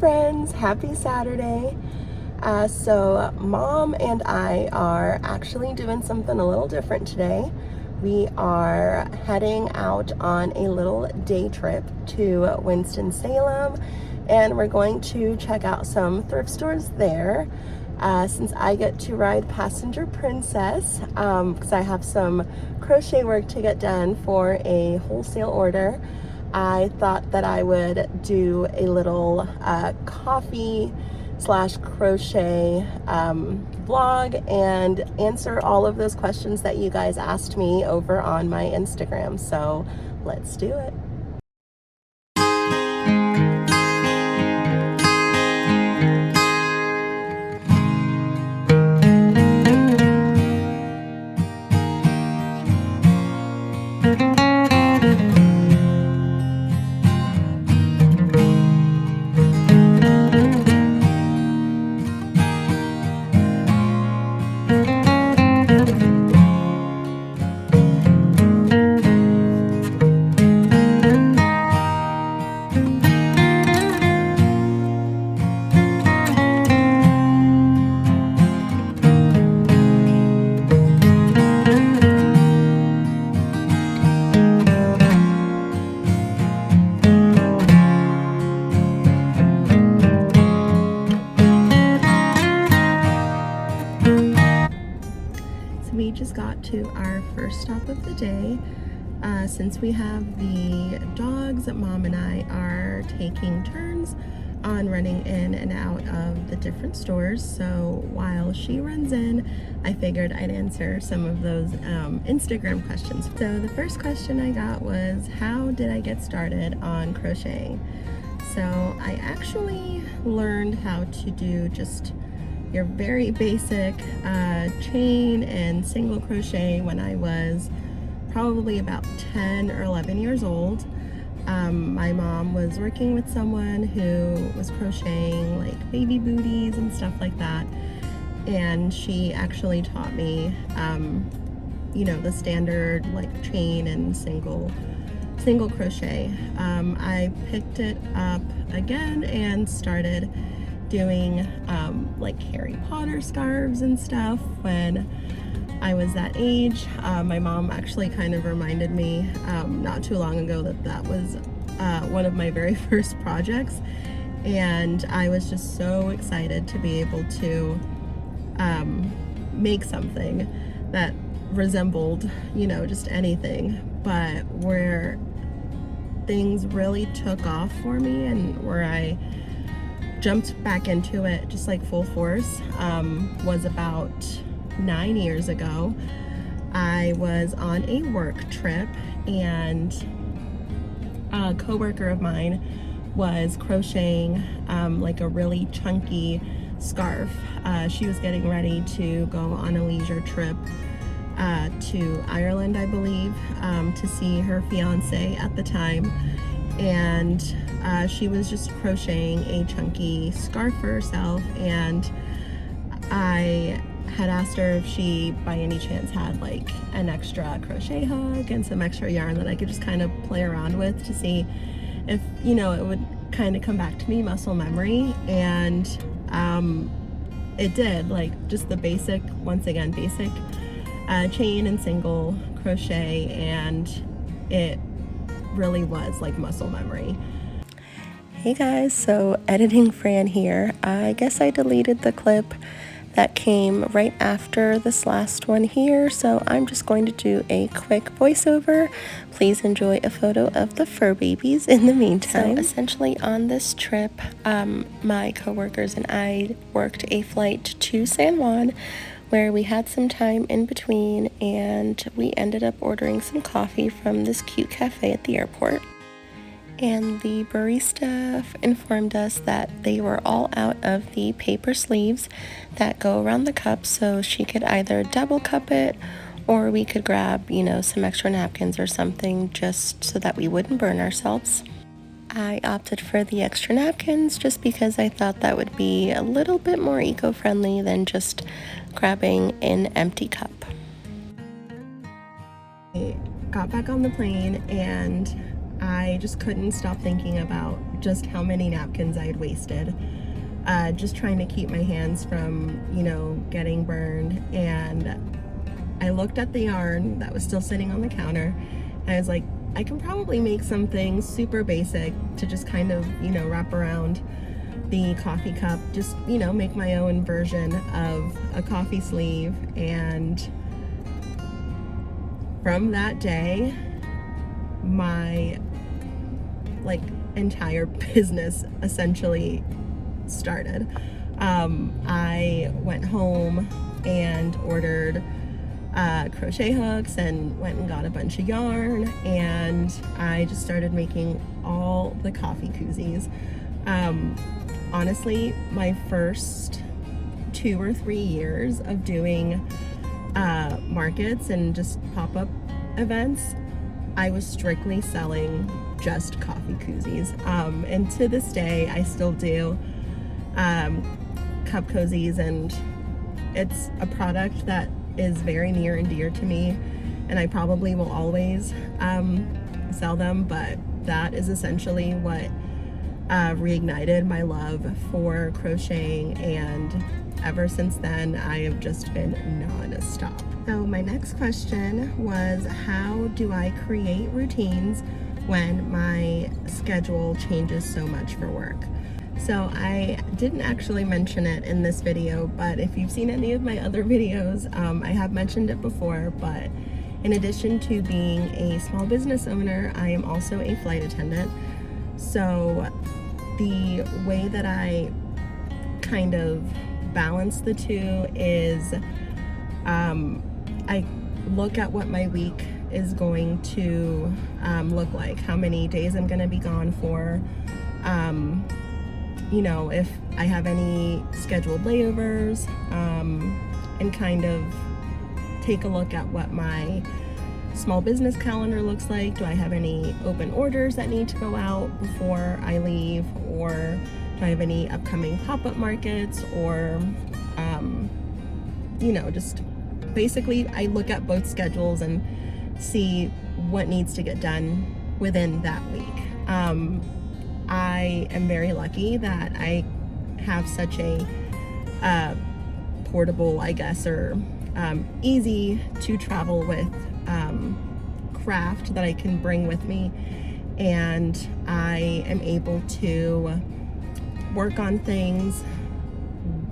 friends, happy Saturday. So Mom and I are actually doing something a little different today. We are heading out on a little day trip to Winston-Salem, and we're going to check out some thrift stores there. Since I get to ride passenger princess, because I have some crochet work to get done for a wholesale order, I thought that I would do a little coffee slash crochet vlog and answer all of those questions that you guys asked me over on my Instagram. So let's do it. We just got to our first stop of the day. Since we have the dogs, Mom and I are taking turns on running in and out of the different stores. So while she runs in, I figured I'd answer some of those Instagram questions. So the first question I got was, how did I get started on crocheting? So I actually learned how to do just your very basic chain and single crochet when I was probably about 10 or 11 years old. My mom was working with someone who was crocheting like baby booties and stuff like that, and she actually taught me you know, the standard like chain and single crochet. I picked it up again and started doing like Harry Potter scarves and stuff when I was that age. My mom actually kind of reminded me not too long ago that that was one of my very first projects, and I was just so excited to be able to make something that resembled, you know, just anything. But where things really took off for me and where I jumped back into it just like full force was about 9 years ago. I was on a work trip and a coworker of mine was crocheting like a really chunky scarf. She was getting ready to go on a leisure trip to Ireland, I believe, to see her fiance at the time, and she was just crocheting a chunky scarf for herself, and I had asked her if she by any chance had like an extra crochet hook and some extra yarn that I could just kind of play around with to see if, you know, it would kind of come back to me, muscle memory. And it did, like just the basic, once again, basic chain and single crochet, and it really was like muscle memory. Hey guys, so editing Fran here. I guess I deleted the clip that came right after this last one here, so I'm just going to do a quick voiceover. Please enjoy a photo of the fur babies in the meantime. So essentially on this trip, my coworkers and I worked a flight to San Juan where we had some time in between, and we ended up ordering some coffee from this cute cafe at the airport. And the barista informed us that they were all out of the paper sleeves that go around the cup, so she could either double cup it or we could grab, you know, some extra napkins or something just so that we wouldn't burn ourselves. I opted for the extra napkins just because I thought that would be a little bit more eco-friendly than just grabbing an empty cup. I got back on the plane and I just couldn't stop thinking about just how many napkins I had wasted, just trying to keep my hands from, getting burned. And I looked at the yarn that was still sitting on the counter, and I was like, I can probably make something super basic to just kind of, wrap around the coffee cup, just, make my own version of a coffee sleeve. And from that day, my entire business essentially started. I went home and ordered crochet hooks and went and got a bunch of yarn, and I just started making all the coffee koozies. Honestly, my first 2 or 3 years of doing markets and just pop-up events, I was strictly selling just coffee koozies, and to this day I still do cup cozies, and it's a product that is very near and dear to me, and I probably will always sell them. But that is essentially what reignited my love for crocheting, and ever since then I have just been non-stop. So my next question was, how do I create routines when my schedule changes so much for work? So I didn't actually mention it in this video, but if you've seen any of my other videos, I have mentioned it before. But in addition to being a small business owner, I am also a flight attendant. So the way that I kind of balance the two is I look at what my week is going to look like, how many days I'm going to be gone for, if I have any scheduled layovers, and kind of take a look at what my small business calendar looks like. Do I have any open orders that need to go out before I leave, or do I have any upcoming pop-up markets, or just basically I look at both schedules and see what needs to get done within that week. I am very lucky that I have such a portable, I guess, or easy to travel with craft that I can bring with me, and I am able to work on things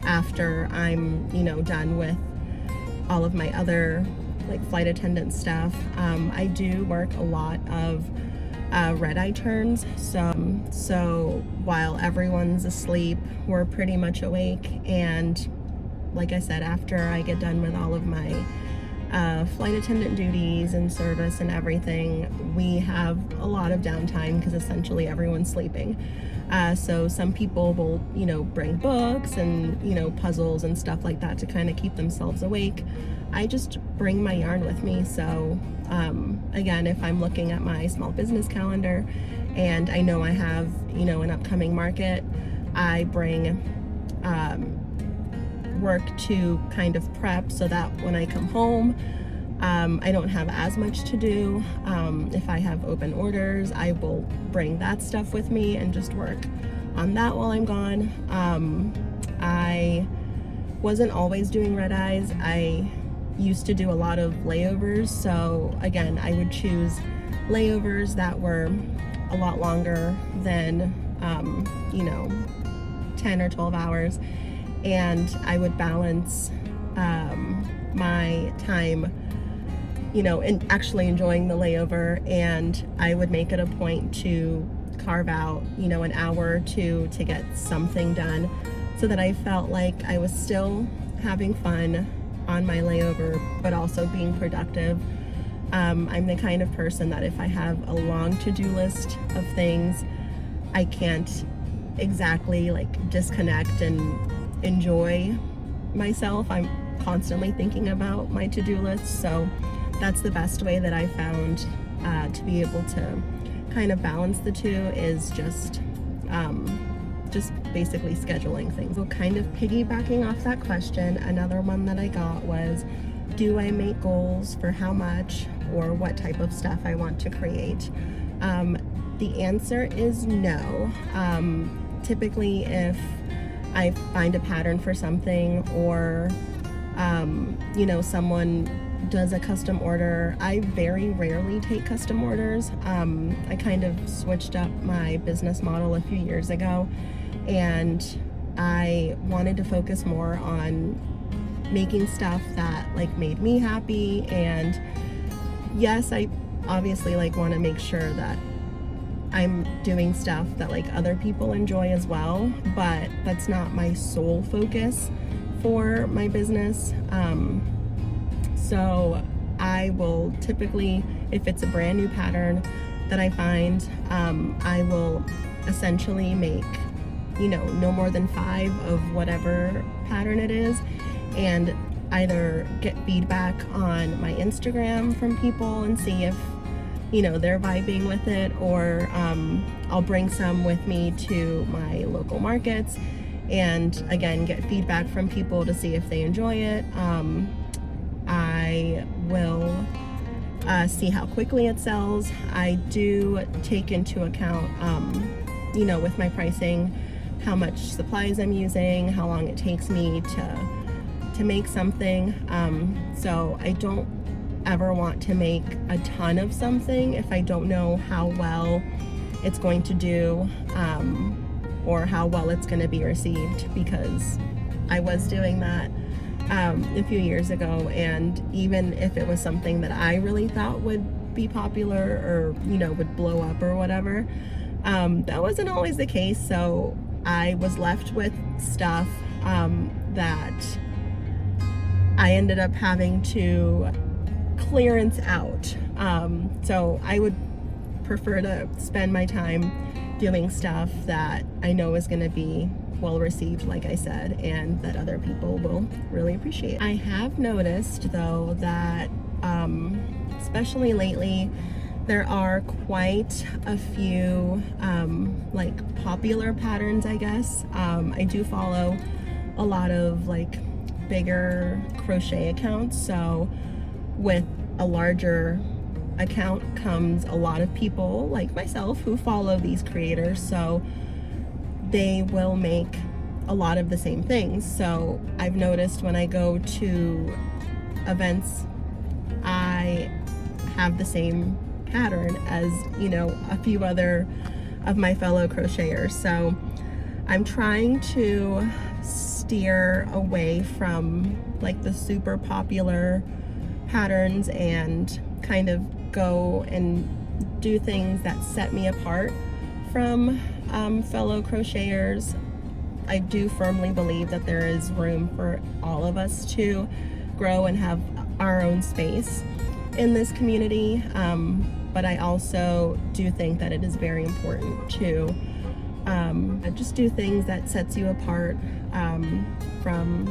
after I'm done with all of my other flight attendant stuff. I do work a lot of red-eye turns, so while everyone's asleep, we're pretty much awake. And like I said, after I get done with all of my flight attendant duties and service and everything, we have a lot of downtime because essentially everyone's sleeping. So some people will, bring books and, puzzles and stuff like that to kind of keep themselves awake. I just bring my yarn with me. So again, if I'm looking at my small business calendar and I know I have, an upcoming market, I bring work to kind of prep so that when I come home, I don't have as much to do. If I have open orders, I will bring that stuff with me and just work on that while I'm gone. I wasn't always doing red eyes. I used to do a lot of layovers. So again, I would choose layovers that were a lot longer than, 10 or 12 hours. And I would balance my time, and actually enjoying the layover, and I would make it a point to carve out, an hour or two to get something done, so that I felt like I was still having fun on my layover, but also being productive. I'm the kind of person that if I have a long to-do list of things, I can't exactly disconnect and enjoy myself. I'm constantly thinking about my to-do list, so that's the best way that I found to be able to kind of balance the two, is just basically scheduling things. So kind of piggybacking off that question, another one that I got was, do I make goals for how much or what type of stuff I want to create? The answer is no. Typically, if I find a pattern for something, or you know, someone does a custom order, I very rarely take custom orders. I kind of switched up my business model a few years ago, and I wanted to focus more on making stuff that like made me happy. And yes, I obviously like want to make sure that I'm doing stuff that like other people enjoy as well, but that's not my sole focus for my business. So I will typically, if it's a brand new pattern that I find, I will essentially make, you know, no more than 5 of whatever pattern it is, and either get feedback on my Instagram from people and see if, you know, they're vibing with it, or I'll bring some with me to my local markets and again get feedback from people to see if they enjoy it. I will see how quickly it sells. I do take into account, you know, with my pricing, how much supplies I'm using, how long it takes me to make something. So I don't ever want to make a ton of something if I don't know how well it's going to do, or how well it's going to be received, because I was doing that a few years ago, and even if it was something that I really thought would be popular or, you know, would blow up or whatever, that wasn't always the case. So I was left with stuff that I ended up having to clearance out. So I would prefer to spend my time doing stuff that I know is going to be well received, like I said, and that other people will really appreciate. I have noticed though that especially lately there are quite a few like popular patterns, I guess. I do follow a lot of like bigger crochet accounts, so with a larger account comes a lot of people like myself who follow these creators, so they will make a lot of the same things. So I've noticed when I go to events, I have the same pattern as, you know, a few other of my fellow crocheters. So I'm trying to steer away from like the super popular patterns and kind of go and do things that set me apart from fellow crocheters. I do firmly believe that there is room for all of us to grow and have our own space in this community, but I also do think that it is very important to just do things that sets you apart from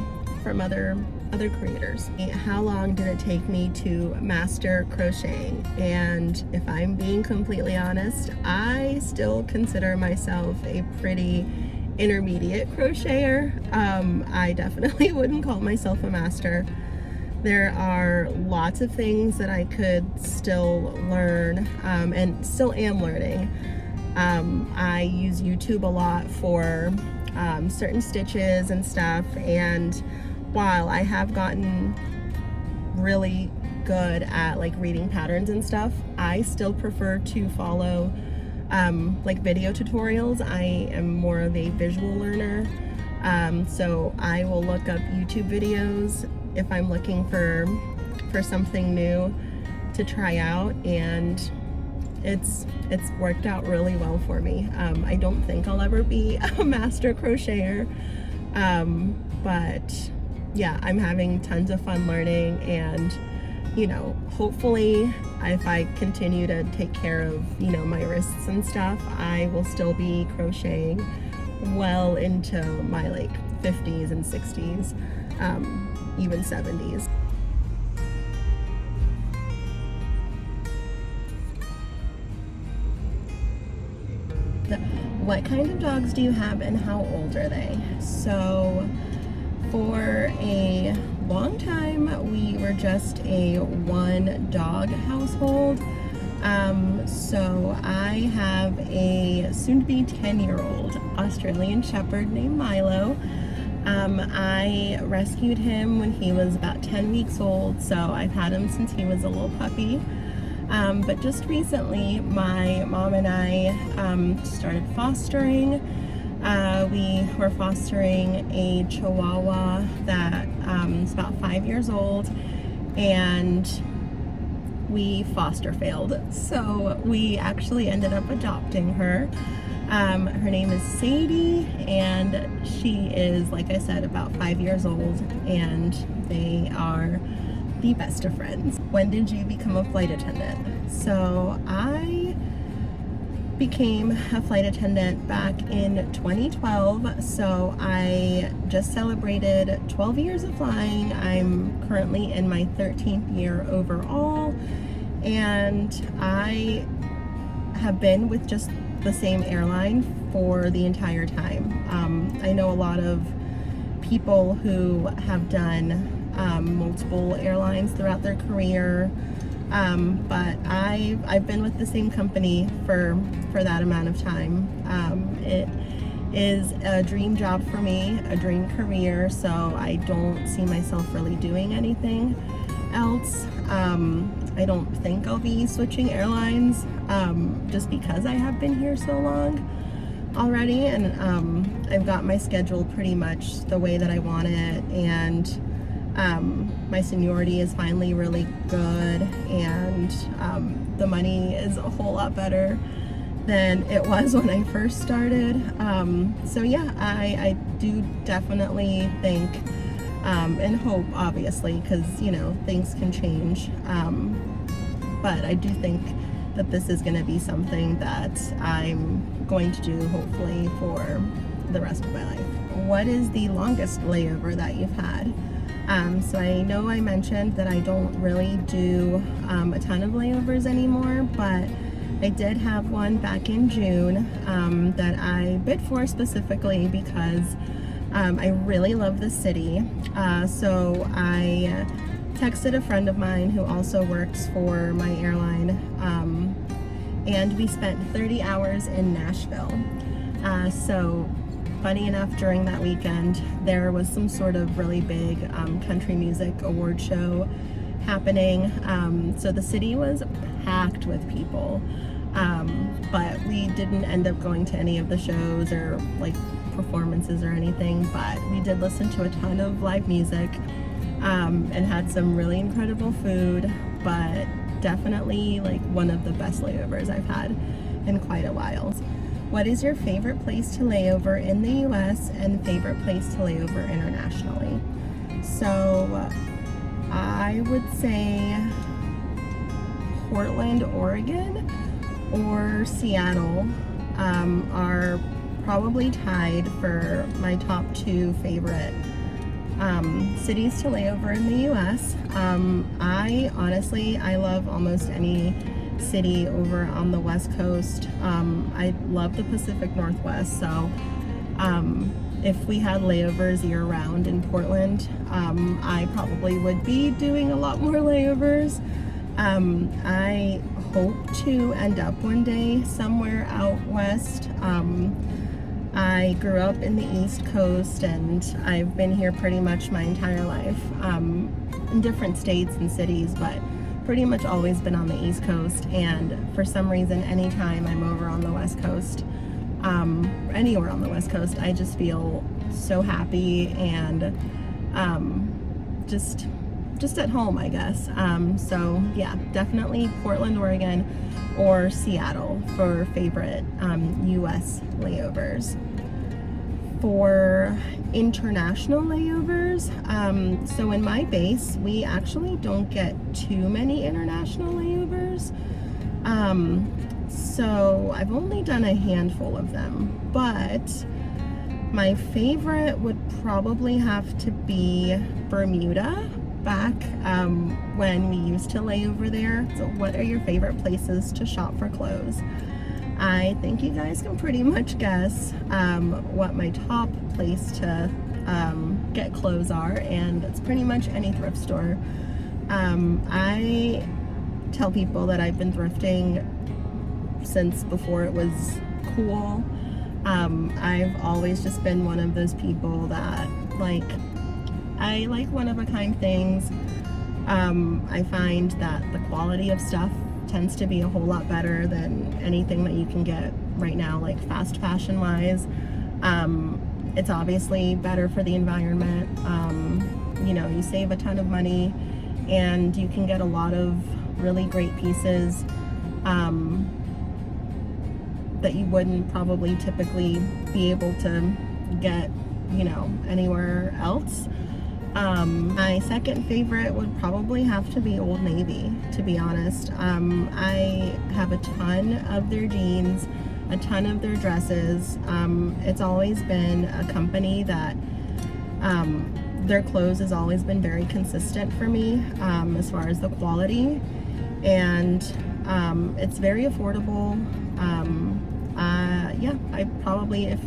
other creators. How long did it take me to master crocheting? And if I'm being completely honest, I still consider myself a pretty intermediate crocheter. I definitely wouldn't call myself a master. There are lots of things that I could still learn, and still am learning. I use YouTube a lot for certain stitches and stuff, and while I have gotten really good at like reading patterns and stuff, I still prefer to follow like video tutorials. I am more of a visual learner, so I will look up YouTube videos if I'm looking for something new to try out, and it's worked out really well for me. I don't think I'll ever be a master crocheter, but yeah, I'm having tons of fun learning, and you know, hopefully if I continue to take care of, you know, my wrists and stuff, I will still be crocheting well into my like 50s and 60s, even 70s. What kind of dogs do you have and how old are they? So for a long time we were just a one dog household. So I have a soon-to-be 10-year-old Australian Shepherd named Milo. I rescued him when he was about 10 weeks old, so I've had him since he was a little puppy. But just recently, my mom and I started fostering. We were fostering a Chihuahua that is about 5 years old, and we foster failed. So we actually ended up adopting her. Her name is Sadie, and she is, like I said, about 5 years old, and they are the best of friends. When did you become a flight attendant? So I became a flight attendant back in 2012. So I just celebrated 12 years of flying. I'm currently in my 13th year overall, and I have been with just the same airline for the entire time. I know a lot of people who have done multiple airlines throughout their career, but I've been with the same company for that amount of time. It is a dream job for me, a dream career, so I don't see myself really doing anything else. I don't think I'll be switching airlines just because I have been here so long already, and I've got my schedule pretty much the way that I want it, and my seniority is finally really good, and the money is a whole lot better than it was when I first started. So yeah, I do definitely think and hope, obviously, because you know things can change, but I do think that this is going to be something that I'm going to do hopefully for the rest of my life. What is the longest layover that you've had? So I know I mentioned that I don't really do a ton of layovers anymore, but I did have one back in June that I bid for specifically because I really love the city. So I texted a friend of mine who also works for my airline, and we spent 30 hours in Nashville. So funny enough, during that weekend there was some sort of really big country music award show happening. So the city was packed with people, but we didn't end up going to any of the shows or like performances or anything, but we did listen to a ton of live music and had some really incredible food. But definitely like one of the best layovers I've had in quite a while. What is your favorite place to layover in the US and favorite place to layover internationally? So I would say Portland, Oregon or Seattle are probably tied for my top two favorite cities to layover in the US. I love almost any city over on the West Coast. I love the Pacific Northwest, so if we had layovers year-round in Portland, I probably would be doing a lot more layovers. I hope to end up one day somewhere out west. I grew up in the East Coast, and I've been here pretty much my entire life, in different states and cities, but pretty much always been on the East Coast. And for some reason, anytime I'm over on the West Coast, anywhere on the West Coast, I just feel so happy and just at home, I guess. So yeah, definitely Portland, Oregon or Seattle for favorite US layovers. For international layovers, so in my base we actually don't get too many international layovers, so I've only done a handful of them, but my favorite would probably have to be Bermuda, back when we used to lay over there. So what are your favorite places to shop for clothes? I think you guys can pretty much guess what my top place to get clothes are, and it's pretty much any thrift store. I tell people that I've been thrifting since before it was cool. I've always just been one of those people that I like one-of-a-kind things. I find that the quality of stuff tends to be a whole lot better than anything that you can get right now, like fast fashion wise. It's obviously better for the environment. You know, you save a ton of money and you can get a lot of really great pieces that you wouldn't probably typically be able to get, you know, anywhere else. My second favorite would probably have to be Old Navy, to be honest. I have a ton of their jeans, a ton of their dresses. It's always been a company that their clothes has always been very consistent for me as far as the quality, and it's very affordable. Yeah, I probably, if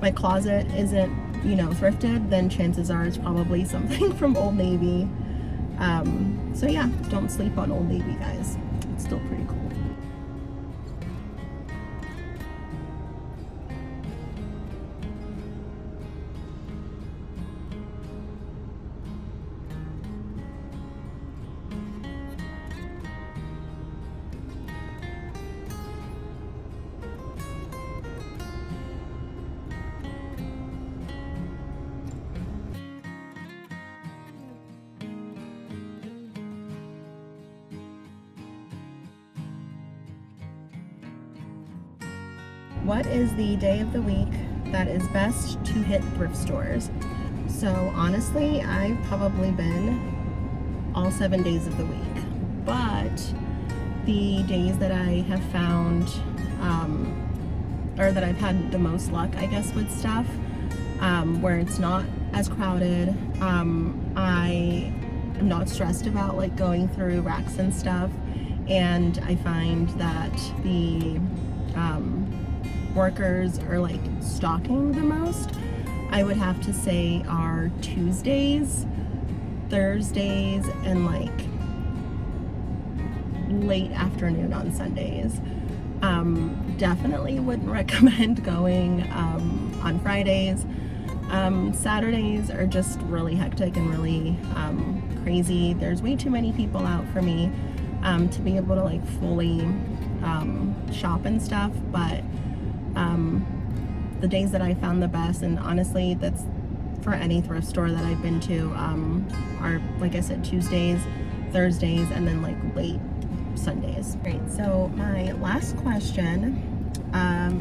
my closet isn't, you know, thrifted, then chances are it's probably something from Old Navy. So yeah, don't sleep on Old Navy, guys. It's still pretty cool. What is the day of the week that is best to hit thrift stores? So honestly, I've probably been all 7 days of the week, but the days that I have found, or that I've had the most luck, I guess, with stuff, where it's not as crowded, I am not stressed about like going through racks and stuff, and I find that the workers are like stocking the most, I would have to say, are Tuesdays, Thursdays, and like late afternoon on Sundays. Definitely wouldn't recommend going on Fridays. Saturdays are just really hectic and really crazy. There's way too many people out for me to be able to like fully shop and stuff, but the days that I found the best, and honestly that's for any thrift store that I've been to, are, like I said, Tuesdays, Thursdays, and then like late Sundays. Great. So my last question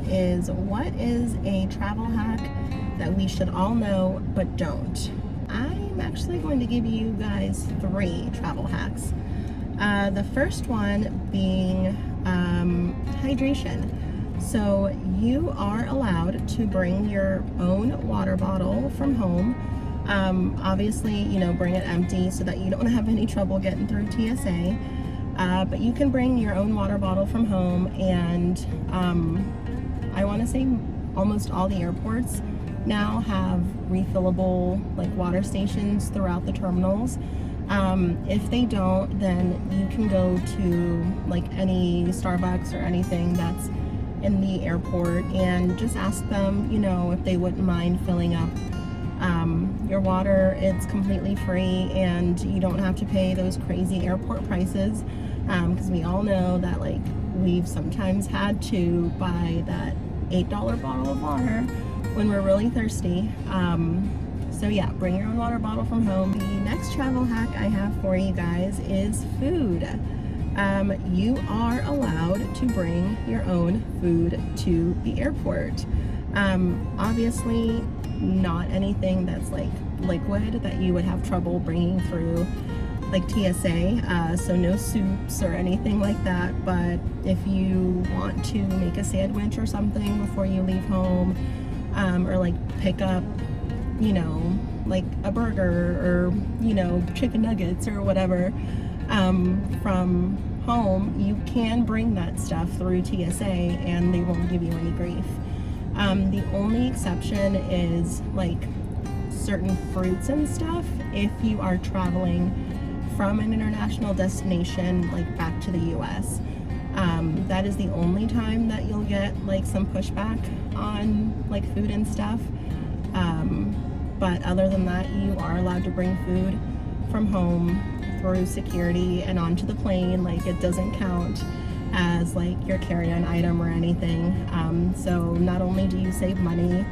is, what is a travel hack that we should all know but don't? I'm actually going to give you guys 3 travel hacks. The first one being hydration. So you are allowed to bring your own water bottle from home. Obviously, you know, bring it empty so that you don't have any trouble getting through TSA. But you can bring your own water bottle from home, and I want to say almost all the airports now have refillable like water stations throughout the terminals. If they don't, then you can go to like any Starbucks or anything that's in the airport and just ask them, you know, if they wouldn't mind filling up your water. It's completely free, and you don't have to pay those crazy airport prices, because we all know that like we've sometimes had to buy that $8 bottle of water when we're really thirsty. So yeah, bring your own water bottle from home. The next travel hack I have for you guys is food. You are allowed to bring your own food to the airport. Obviously not anything that's like liquid that you would have trouble bringing through like TSA, so no soups or anything like that. But if you want to make a sandwich or something before you leave home, or like pick up, you know, like a burger or, you know, chicken nuggets or whatever from home, you can bring that stuff through TSA and they won't give you any grief. The only exception is like certain fruits and stuff if you are traveling from an international destination, like back to the US. That is the only time that you'll get like some pushback on like food and stuff. But other than that, you are allowed to bring food from home through security and onto the plane. Like, it doesn't count as like your carry-on item or anything. So not only do you save money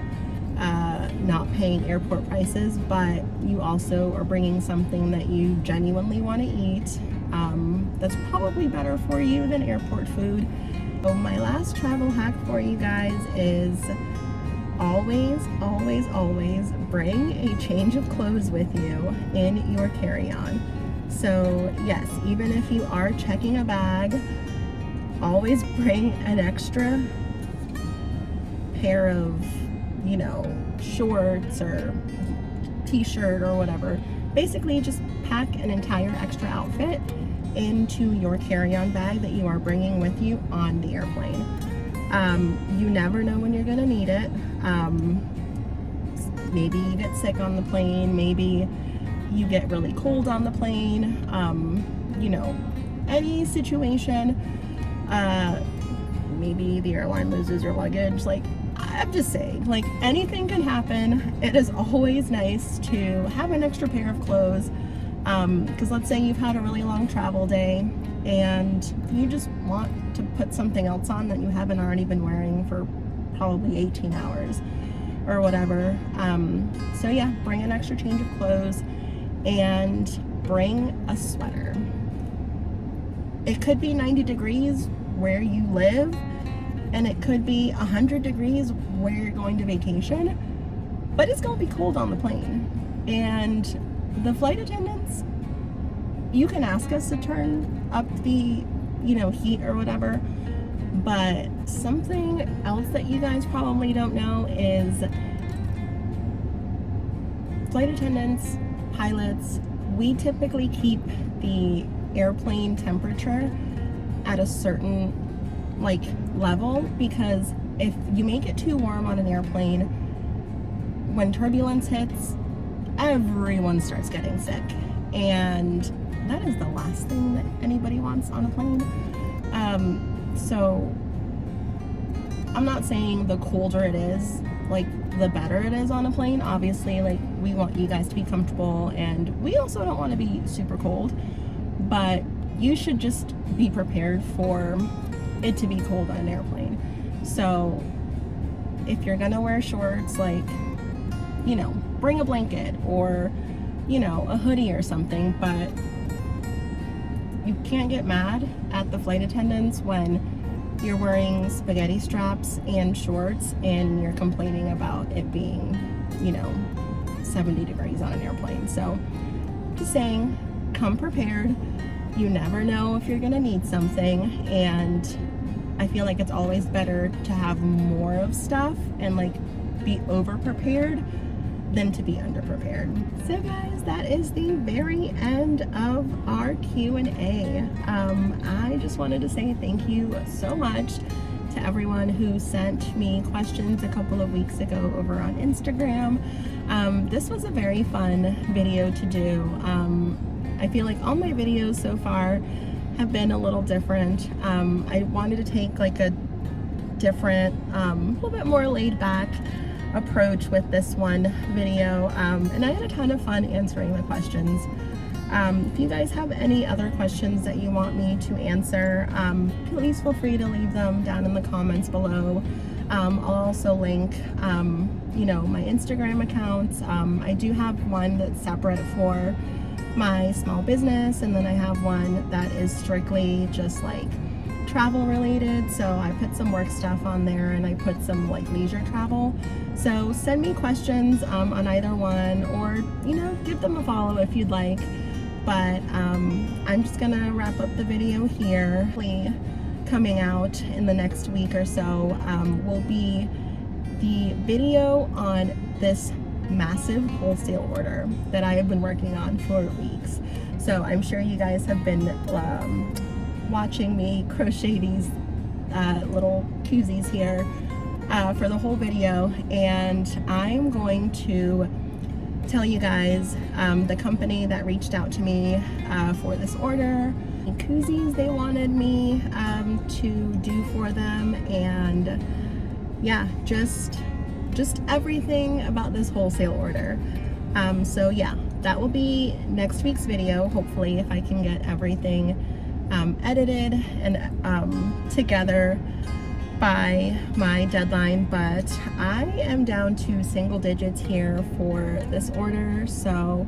not paying airport prices, but you also are bringing something that you genuinely want to eat, that's probably better for you than airport food. So my last travel hack for you guys is always bring a change of clothes with you in your carry-on. So yes, even if you are checking a bag, always bring an extra pair of, you know, shorts or t-shirt or whatever. Basically just pack an entire extra outfit into your carry-on bag that you are bringing with you on the airplane. You never know when you're gonna need it. Maybe you get sick on the plane, maybe you get really cold on the plane, you know, any situation. Maybe the airline loses your luggage. Like, I'm just saying, like, anything can happen. It is always nice to have an extra pair of clothes, because let's say you've had a really long travel day and you just want to put something else on that you haven't already been wearing for probably 18 hours or whatever. So yeah, bring an extra change of clothes and bring a sweater. It could be 90 degrees where you live, and it could be 100 degrees where you're going to vacation, but it's gonna be cold on the plane. And the flight attendants, you can ask us to turn up the, you know, heat or whatever, but something else that you guys probably don't know is flight attendants, pilots, we typically keep the airplane temperature at a certain like level, because if you make it too warm on an airplane, when turbulence hits, everyone starts getting sick, and that is the last thing that anybody wants on a plane. So I'm not saying the colder it is, like, the better it is on a plane. Obviously, like, we want you guys to be comfortable, and we also don't want to be super cold, but you should just be prepared for it to be cold on an airplane. So if you're gonna wear shorts, like, you know, bring a blanket or, you know, a hoodie or something, but you can't get mad at the flight attendants when you're wearing spaghetti straps and shorts and you're complaining about it being, you know, 70 degrees on an airplane. So just saying, come prepared. You never know if you're gonna need something, and I feel like it's always better to have more of stuff and like be over prepared than to be underprepared. So guys, that is the very end of our Q&A. I just wanted to say thank you so much to everyone who sent me questions a couple of weeks ago over on Instagram. This was a very fun video to do. I feel like all my videos so far have been a little different. I wanted to take like a different, little bit more laid back approach with this one video, and I had a ton of fun answering the questions. If you guys have any other questions that you want me to answer, please feel free to leave them down in the comments below. I'll also link, you know, my Instagram accounts. I do have one that's separate for my small business, and then I have one that is strictly just like travel related. So I put some work stuff on there, and I put some like leisure travel. So send me questions on either one, or, you know, give them a follow if you'd like. But I'm just gonna wrap up the video here. Coming out in the next week or so will be the video on this massive wholesale order that I have been working on for weeks. So I'm sure you guys have been watching me crochet these little koozies here for the whole video, and I'm going to tell you guys the company that reached out to me for this order, the koozies they wanted me to do for them, and yeah, just everything about this wholesale order. So yeah, that will be next week's video, hopefully, if I can get everything edited and together by my deadline. But I am down to single digits here for this order, so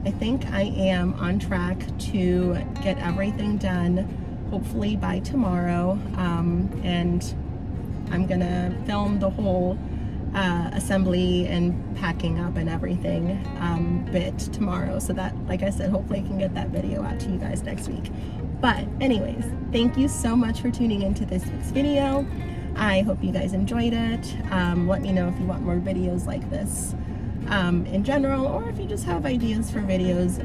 I think I am on track to get everything done hopefully by tomorrow, and I'm gonna film the whole assembly and packing up and everything bit tomorrow, so that, like I said, hopefully I can get that video out to you guys next week. But anyways, thank you so much for tuning into this week's video. I hope you guys enjoyed it. Let me know if you want more videos like this in general, or if you just have ideas for videos.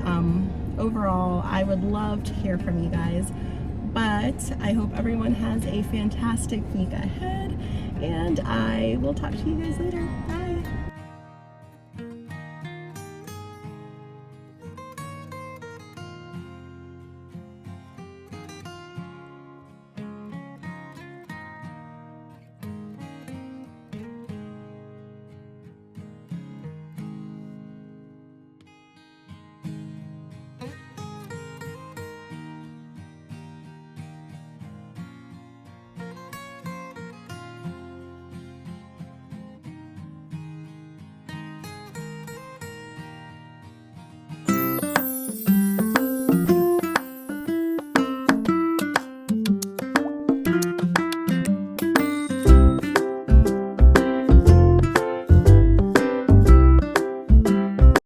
Overall, I would love to hear from you guys. But I hope everyone has a fantastic week ahead, and I will talk to you guys later. Bye.